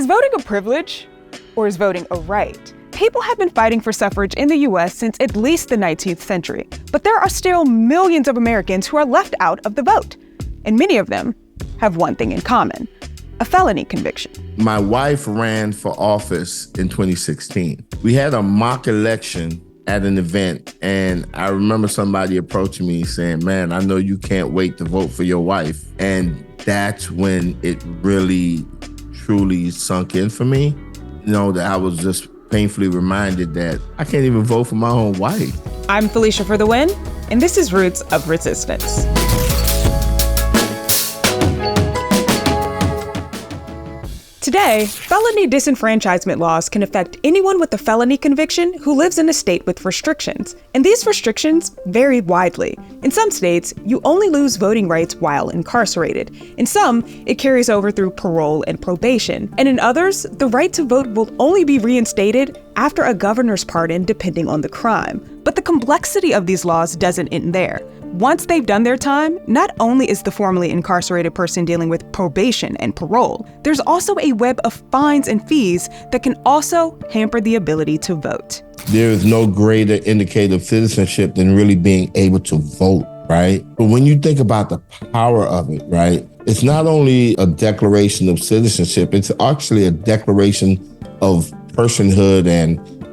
Is voting a privilege, or is voting a right? People have been fighting for suffrage in the US since at least the 19th century, but there are still millions of Americans who are left out of the vote. And many of them have one thing in common: a felony conviction. My wife ran for office in 2016. We had a mock election at an event, and I remember somebody approaching me saying, "Man, I know you can't wait to vote for your wife." And that's when it really, truly sunk in for me. That I was just painfully reminded that I can't even vote for my own wife. I'm Felecia for the win, and this is Roots of Resistance. Today, felony disenfranchisement laws can affect anyone with a felony conviction who lives in a state with restrictions. And these restrictions vary widely. In some states, you only lose voting rights while incarcerated. In some, it carries over through parole and probation. And in others, the right to vote will only be reinstated after a governor's pardon, depending on the crime. But the complexity of these laws doesn't end there. Once they've done their time, not only is the formerly incarcerated person dealing with probation and parole, there's also a web of fines and fees that can also hamper the ability to vote. There is no greater indicator of citizenship than really being able to vote, right? But when you think about the power of it, right, it's not only a declaration of citizenship, it's actually a declaration of personhood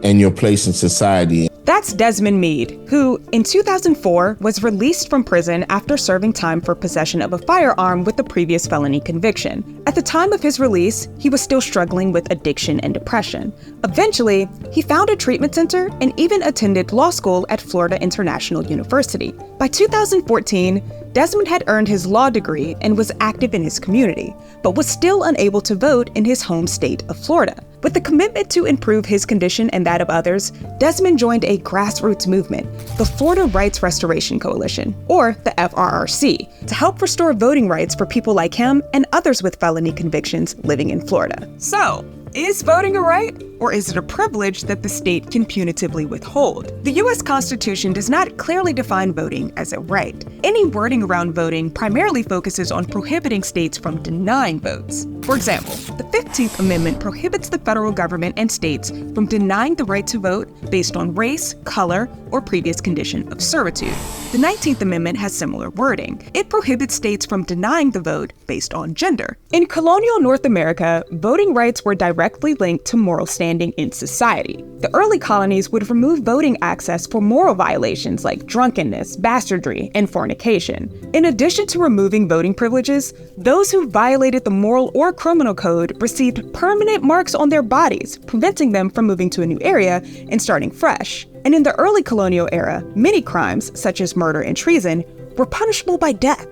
and your place in society. That's Desmond Meade, who, in 2004, was released from prison after serving time for possession of a firearm with a previous felony conviction. At the time of his release, he was still struggling with addiction and depression. Eventually, he found a treatment center and even attended law school at Florida International University. By 2014, Desmond had earned his law degree and was active in his community, but was still unable to vote in his home state of Florida. With the commitment to improve his condition and that of others, Desmond joined a grassroots movement, the Florida Rights Restoration Coalition, or the FRRC, to help restore voting rights for people like him and others with felony convictions living in Florida. So, is voting a right, or is it a privilege that the state can punitively withhold? The U.S. Constitution does not clearly define voting as a right. Any wording around voting primarily focuses on prohibiting states from denying votes. For example, the 15th Amendment prohibits the federal government and states from denying the right to vote based on race, color, or previous condition of servitude. The 19th Amendment has similar wording. It prohibits states from denying the vote based on gender. In colonial North America, voting rights were directly linked to moral standing in society. The early colonies would remove voting access for moral violations like drunkenness, bastardry, and fornication. In addition to removing voting privileges, those who violated the moral or criminal code received permanent marks on their bodies, preventing them from moving to a new area and starting fresh. And in the early colonial era, many crimes, such as murder and treason, were punishable by death.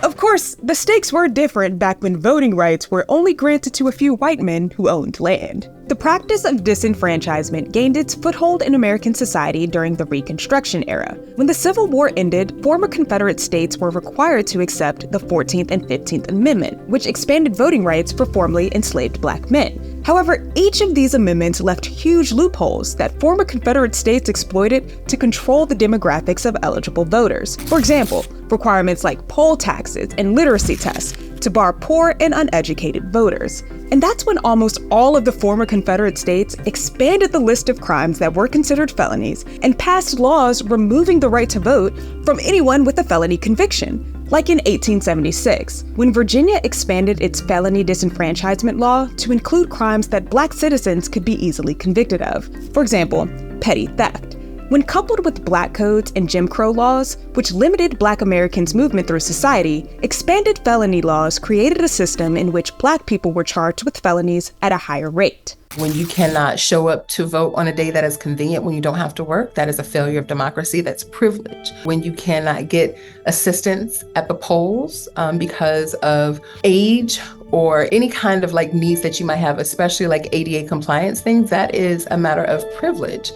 Of course, the stakes were different back when voting rights were only granted to a few white men who owned land. The practice of disenfranchisement gained its foothold in American society during the Reconstruction era. When the Civil War ended, former Confederate states were required to accept the 14th and 15th Amendment, which expanded voting rights for formerly enslaved black men. However, each of these amendments left huge loopholes that former Confederate states exploited to control the demographics of eligible voters. For example, requirements like poll taxes and literacy tests to bar poor and uneducated voters. And that's when almost all of the former Confederate states expanded the list of crimes that were considered felonies and passed laws removing the right to vote from anyone with a felony conviction. Like in 1876, when Virginia expanded its felony disenfranchisement law to include crimes that black citizens could be easily convicted of. For example, petty theft. When coupled with black codes and Jim Crow laws, which limited black Americans' movement through society, expanded felony laws created a system in which black people were charged with felonies at a higher rate. When you cannot show up to vote on a day that is convenient when you don't have to work, that is a failure of democracy. That's privilege. When you cannot get assistance at the polls because of age or any kind of needs that you might have, especially like ADA compliance things, that is a matter of privilege.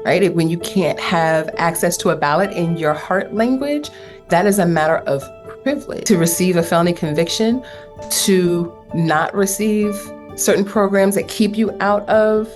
Right? When you can't have access to a ballot in your heart language, that is a matter of privilege. To receive a felony conviction, to not receive certain programs that keep you out of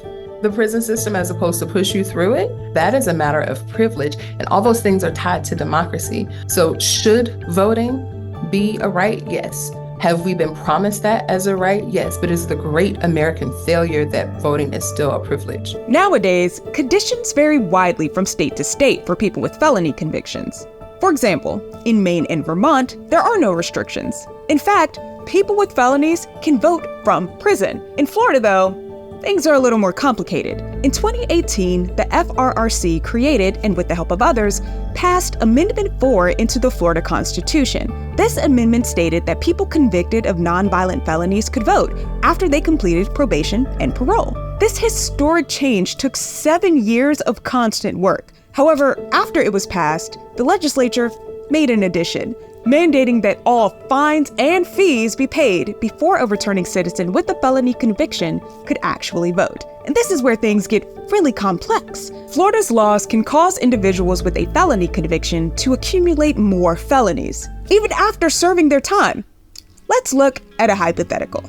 the prison system as opposed to push you through it, that is a matter of privilege. And all those things are tied to democracy. So should voting be a right? Yes. Have we been promised that as a right? Yes, but it's the great American failure that voting is still a privilege. Nowadays, conditions vary widely from state to state for people with felony convictions. For example, in Maine and Vermont, there are no restrictions. In fact, people with felonies can vote from prison. In Florida, though, things are a little more complicated. In 2018, the FRRC created, and with the help of others, passed Amendment 4 into the Florida Constitution. This amendment stated that people convicted of nonviolent felonies could vote after they completed probation and parole. This historic change took 7 years of constant work. However, after it was passed, the legislature made an addition, mandating that all fines and fees be paid before a returning citizen with a felony conviction could actually vote. And this is where things get really complex. Florida's laws can cause individuals with a felony conviction to accumulate more felonies, even after serving their time. Let's look at a hypothetical.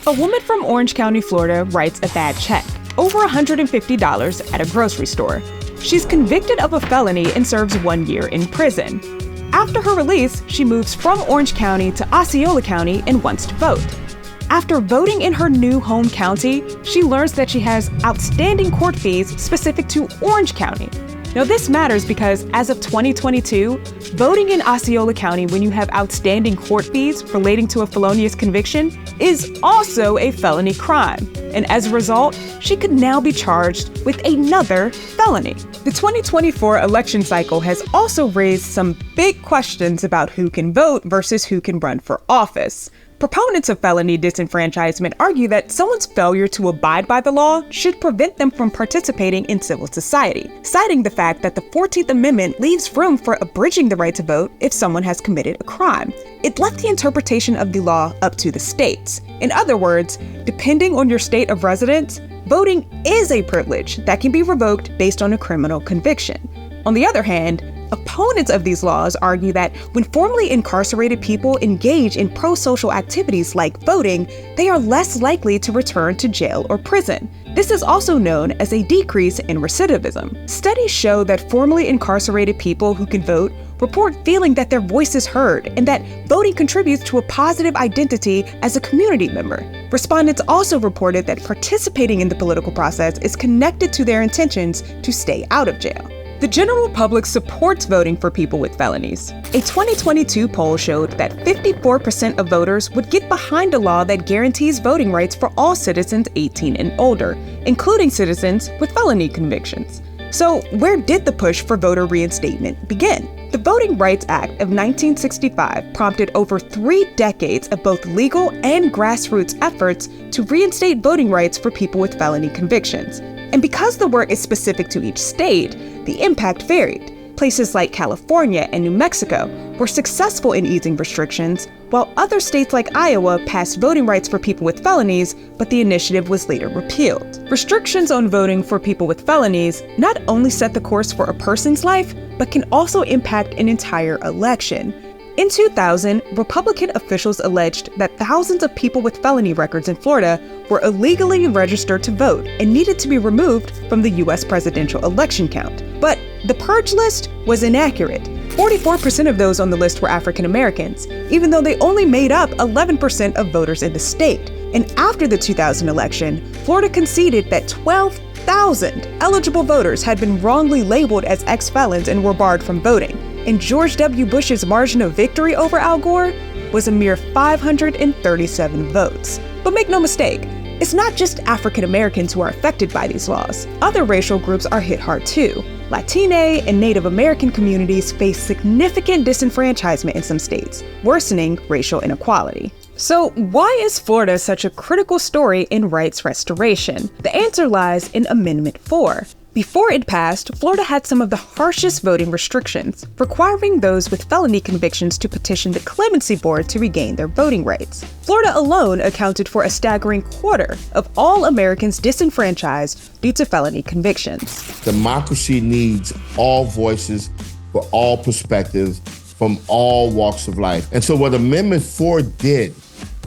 A woman from Orange County, Florida writes a bad check, over $150 at a grocery store. She's convicted of a felony and serves 1 year in prison. After her release, she moves from Orange County to Osceola County and wants to vote. After voting in her new home county, she learns that she has outstanding court fees specific to Orange County. Now, this matters because as of 2022, voting in Osceola County when you have outstanding court fees relating to a felonious conviction is also a felony crime. And as a result, she could now be charged with another felony. The 2024 election cycle has also raised some big questions about who can vote versus who can run for office. Proponents of felony disenfranchisement argue that someone's failure to abide by the law should prevent them from participating in civil society, citing the fact that the 14th Amendment leaves room for abridging the right to vote if someone has committed a crime. It left the interpretation of the law up to the states. In other words, depending on your state of residence, voting is a privilege that can be revoked based on a criminal conviction. On the other hand, opponents of these laws argue that when formerly incarcerated people engage in pro-social activities like voting, they are less likely to return to jail or prison. This is also known as a decrease in recidivism. Studies show that formerly incarcerated people who can vote report feeling that their voice is heard and that voting contributes to a positive identity as a community member. Respondents also reported that participating in the political process is connected to their intentions to stay out of jail. The general public supports voting for people with felonies. A 2022 poll showed that 54% of voters would get behind a law that guarantees voting rights for all citizens 18 and older, including citizens with felony convictions. So, where did the push for voter reinstatement begin? The Voting Rights Act of 1965 prompted over 3 decades of both legal and grassroots efforts to reinstate voting rights for people with felony convictions. And because the work is specific to each state, the impact varied. Places like California and New Mexico were successful in easing restrictions, while other states like Iowa passed voting rights for people with felonies, but the initiative was later repealed. Restrictions on voting for people with felonies not only set the course for a person's life, but can also impact an entire election. In 2000, Republican officials alleged that thousands of people with felony records in Florida were illegally registered to vote and needed to be removed from the U.S. presidential election count. But the purge list was inaccurate. 44% of those on the list were African Americans, even though they only made up 11% of voters in the state. And after the 2000 election, Florida conceded that 12,000 eligible voters had been wrongly labeled as ex-felons and were barred from voting. And George W. Bush's margin of victory over Al Gore was a mere 537 votes. But make no mistake, it's not just African Americans who are affected by these laws. Other racial groups are hit hard too. Latine and Native American communities face significant disenfranchisement in some states, worsening racial inequality. So why is Florida such a critical story in rights restoration? The answer lies in Amendment 4. Before it passed, Florida had some of the harshest voting restrictions, requiring those with felony convictions to petition the Clemency Board to regain their voting rights. Florida alone accounted for a staggering quarter of all Americans disenfranchised due to felony convictions. Democracy needs all voices for all perspectives from all walks of life. And so what Amendment 4 did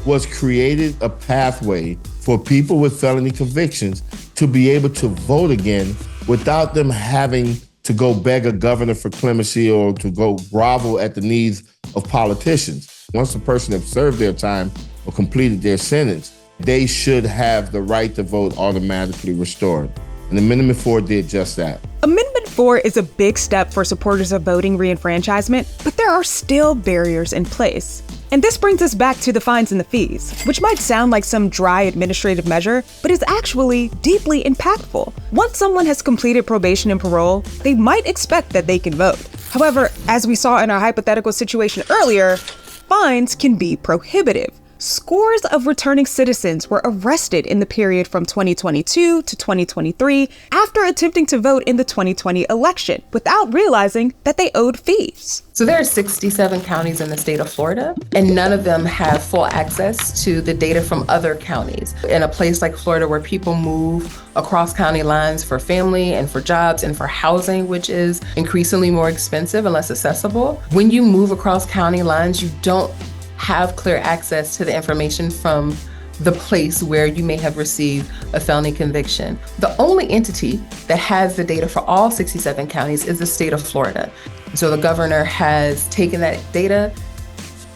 was created a pathway for people with felony convictions to be able to vote again without them having to go beg a governor for clemency or to go grovel at the knees of politicians. Once a person has served their time or completed their sentence, they should have the right to vote automatically restored. And Amendment 4 did just that. Amendment 4 is a big step for supporters of voting reenfranchisement, but there are still barriers in place. And this brings us back to the fines and the fees, which might sound like some dry administrative measure, but is actually deeply impactful. Once someone has completed probation and parole, they might expect that they can vote. However, as we saw in our hypothetical situation earlier, fines can be prohibitive. Scores of returning citizens were arrested in the period from 2022 to 2023 after attempting to vote in the 2020 election without realizing that they owed fees. So there are 67 counties in the state of Florida, and none of them have full access to the data from other counties. In a place like Florida where people move across county lines for family and for jobs and for housing, which is increasingly more expensive and less accessible, when you move across county lines, you don't have clear access to the information from the place where you may have received a felony conviction. The only entity that has the data for all 67 counties is the state of Florida. So the governor has taken that data,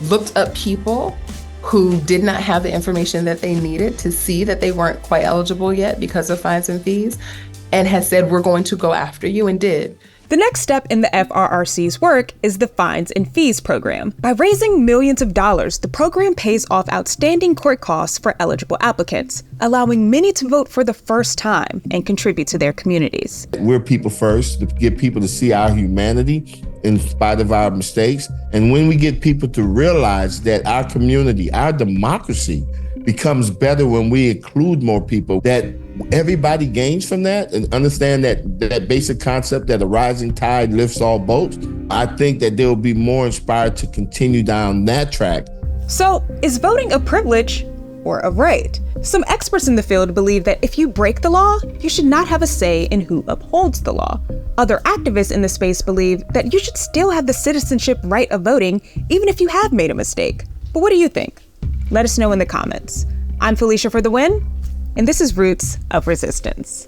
looked up people who did not have the information that they needed to see that they weren't quite eligible yet because of fines and fees, and has said, we're going to go after you, and did. The next step in the FRRC's work is the Fines and Fees program. By raising millions of dollars, the program pays off outstanding court costs for eligible applicants, allowing many to vote for the first time and contribute to their communities. We're people first, to get people to see our humanity in spite of our mistakes. And when we get people to realize that our community, our democracy, becomes better when we include more people, that everybody gains from that, and understand that basic concept that a rising tide lifts all boats, I think that they'll be more inspired to continue down that track. So, is voting a privilege or a right? Some experts in the field believe that if you break the law, you should not have a say in who upholds the law. Other activists in the space believe that you should still have the citizenship right of voting, even if you have made a mistake. But what do you think? Let us know in the comments. I'm Felecia for the win, and this is Roots of Resistance.